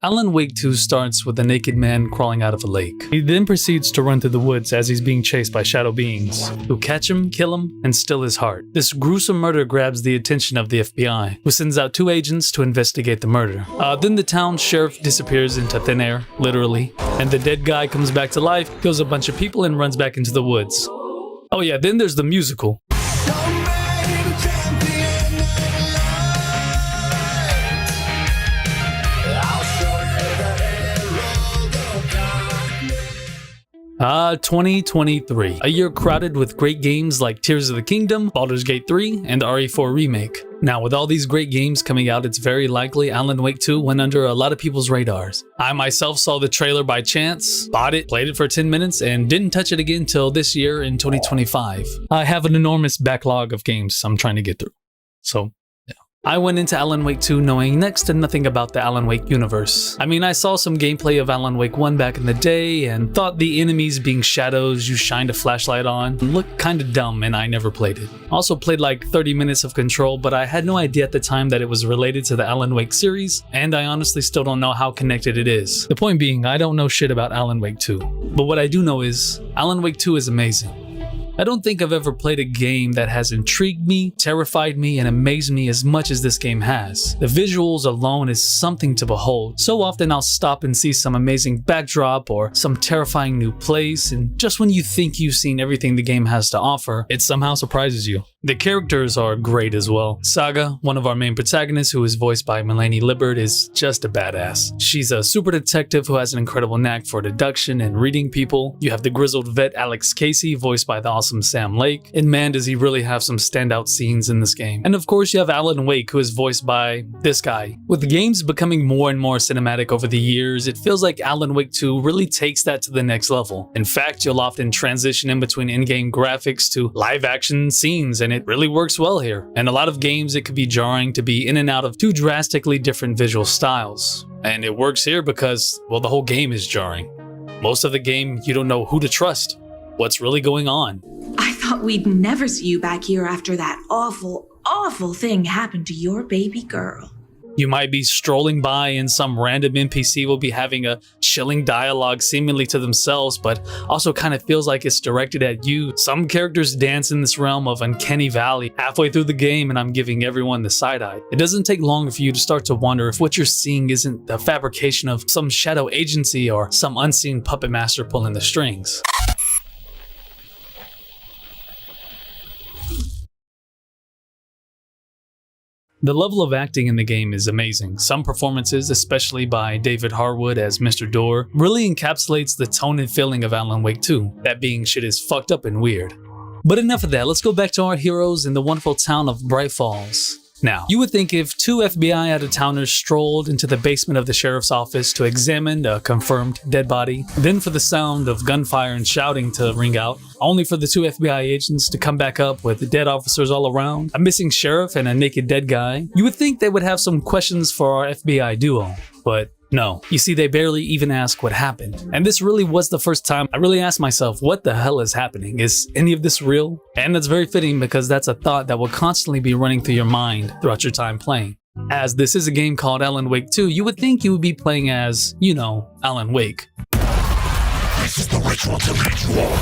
Alan Wake 2 starts with a naked man crawling out of a lake. He then proceeds to run through the woods as he's being chased by shadow beings, who catch him, kill him, and steal his heart. This gruesome murder grabs the attention of the FBI, who sends out 2 agents to investigate the murder. Then the town sheriff disappears into thin air, literally, and the dead guy comes back to life, kills a bunch of people, and runs back into the woods. Oh yeah, then there's the musical. 2023. A year crowded with great games like Tears of the Kingdom, Baldur's Gate 3, and RE4 Remake. Now, with all these great games coming out, it's very likely Alan Wake 2 went under a lot of people's radars. I myself saw the trailer by chance, bought it, played it for 10 minutes, and didn't touch it again till this year in 2025. I have an enormous backlog of games I'm trying to get through. So, I went into Alan Wake 2 knowing next to nothing about the Alan Wake universe. I mean, I saw some gameplay of Alan Wake 1 back in the day and thought the enemies being shadows you shined a flashlight on looked kinda dumb, and I never played it. Also played like 30 minutes of Control, but I had no idea at the time that it was related to the Alan Wake series, and I honestly still don't know how connected it is. The point being, I don't know shit about Alan Wake 2, but what I do know is Alan Wake 2 is amazing. I don't think I've ever played a game that has intrigued me, terrified me, and amazed me as much as this game has. The visuals alone is something to behold. So often I'll stop and see some amazing backdrop or some terrifying new place, and just when you think you've seen everything the game has to offer, it somehow surprises you. The characters are great as well. Saga, one of our main protagonists, who is voiced by Melanie Liburd, is just a badass. She's a super detective who has an incredible knack for deduction and reading people. You have the grizzled vet Alex Casey, voiced by the awesome Sam Lake, and man does he really have some standout scenes in this game. And of course you have Alan Wake, who is voiced by this guy. With the games becoming more and more cinematic over the years, it feels like Alan Wake 2 really takes that to the next level. In fact, you'll often transition in between in-game graphics to live action scenes, and it really works well here. In a lot of games it could be jarring to be in and out of 2 drastically different visual styles. And it works here because, well, the whole game is jarring. Most of the game you don't know who to trust. What's really going on? I thought we'd never see you back here after that awful thing happened to your baby girl. You might be strolling by and some random NPC will be having a chilling dialogue seemingly to themselves, but also kind of feels like it's directed at you. Some characters dance in this realm of uncanny valley halfway through the game, and I'm giving everyone the side-eye. It doesn't take long for you to start to wonder if what you're seeing isn't the fabrication of some shadow agency or some unseen puppet master pulling the strings. The level of acting in the game is amazing. Some performances, especially by David Harwood as Mr. Door, really encapsulates the tone and feeling of Alan Wake 2, that being shit is fucked up and weird. But enough of that, let's go back to our heroes in the wonderful town of Bright Falls. Now, you would think if 2 FBI out-of-towners strolled into the basement of the sheriff's office to examine a confirmed dead body, then for the sound of gunfire and shouting to ring out, only for the 2 FBI agents to come back up with dead officers all around, a missing sheriff, and a naked dead guy, you would think they would have some questions for our FBI duo. But no. You see, they barely even ask what happened. And this really was the first time I really asked myself, what the hell is happening? Is any of this real? And that's very fitting because that's a thought that will constantly be running through your mind throughout your time playing. As this is a game called Alan Wake 2, you would think you would be playing as, you know, Alan Wake. This is the ritual to make you all.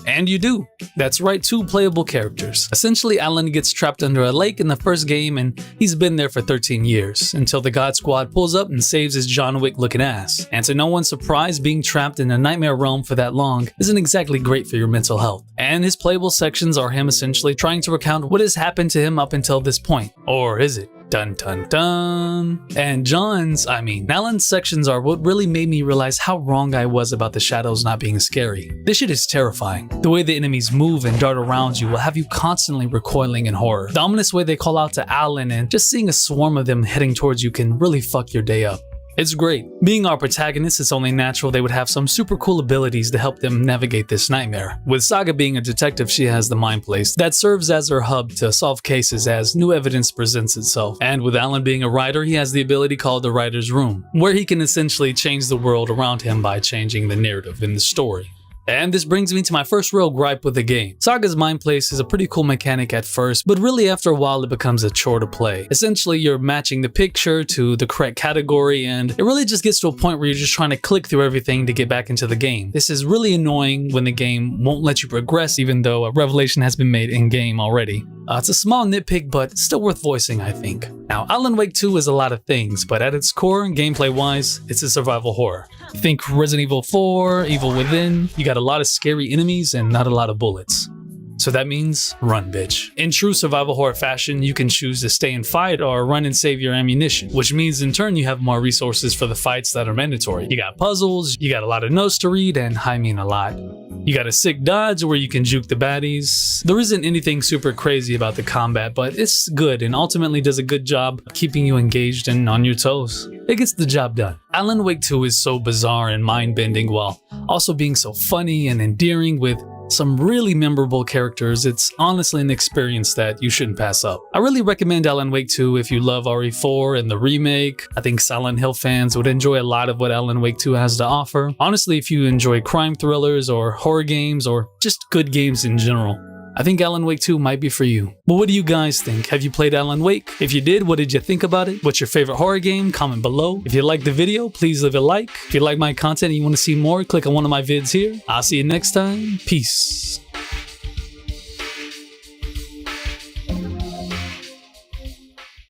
And you do. That's right, 2 playable characters. Essentially, Alan gets trapped under a lake in the first game, and he's been there for 13 years, until the God Squad pulls up and saves his John Wick looking ass. And to no one's surprise, being trapped in a nightmare realm for that long isn't exactly great for your mental health. And his playable sections are him essentially trying to recount what has happened to him up until this point. Or is it? Dun dun dun. And Alan's sections are what really made me realize how wrong I was about the shadows not being scary. This shit is terrifying. The way the enemies move and dart around you will have you constantly recoiling in horror. The ominous way they call out to Alan and just seeing a swarm of them heading towards you can really fuck your day up. It's great. Being our protagonist, it's only natural they would have some super cool abilities to help them navigate this nightmare. With Saga being a detective, she has the Mind Place that serves as her hub to solve cases as new evidence presents itself. And with Alan being a writer, he has the ability called the Writer's Room, where he can essentially change the world around him by changing the narrative in the story. And this brings me to my first real gripe with the game. Saga's Mind Place is a pretty cool mechanic at first, but really after a while it becomes a chore to play. Essentially, you're matching the picture to the correct category, and it really just gets to a point where you're just trying to click through everything to get back into the game. This is really annoying when the game won't let you progress even though a revelation has been made in-game already. It's a small nitpick, but still worth voicing, I think. Now, Alan Wake 2 is a lot of things, but at its core, gameplay-wise, it's a survival horror. Think Resident Evil 4, Evil Within. You got a lot of scary enemies and not a lot of bullets. So that means run, bitch. In true survival horror fashion, you can choose to stay and fight or run and save your ammunition, which means in turn you have more resources for the fights that are mandatory. You got puzzles, you got a lot of notes to read, and I mean a lot. You got a sick dodge where you can juke the baddies. There isn't anything super crazy about the combat, but it's good and ultimately does a good job keeping you engaged and on your toes. It gets the job done. Alan Wake 2 is so bizarre and mind-bending while also being so funny and endearing with some really memorable characters. It's honestly an experience that you shouldn't pass up. I really recommend Alan Wake 2 if you love RE4 and the remake. I think Silent Hill fans would enjoy a lot of what Alan Wake 2 has to offer. Honestly, if you enjoy crime thrillers or horror games or just good games in general, I think Alan Wake 2 might be for you. But what do you guys think? Have you played Alan Wake? If you did, what did you think about it? What's your favorite horror game? Comment below. If you liked the video, please leave a like. If you like my content and you want to see more, click on one of my vids here. I'll see you next time. Peace.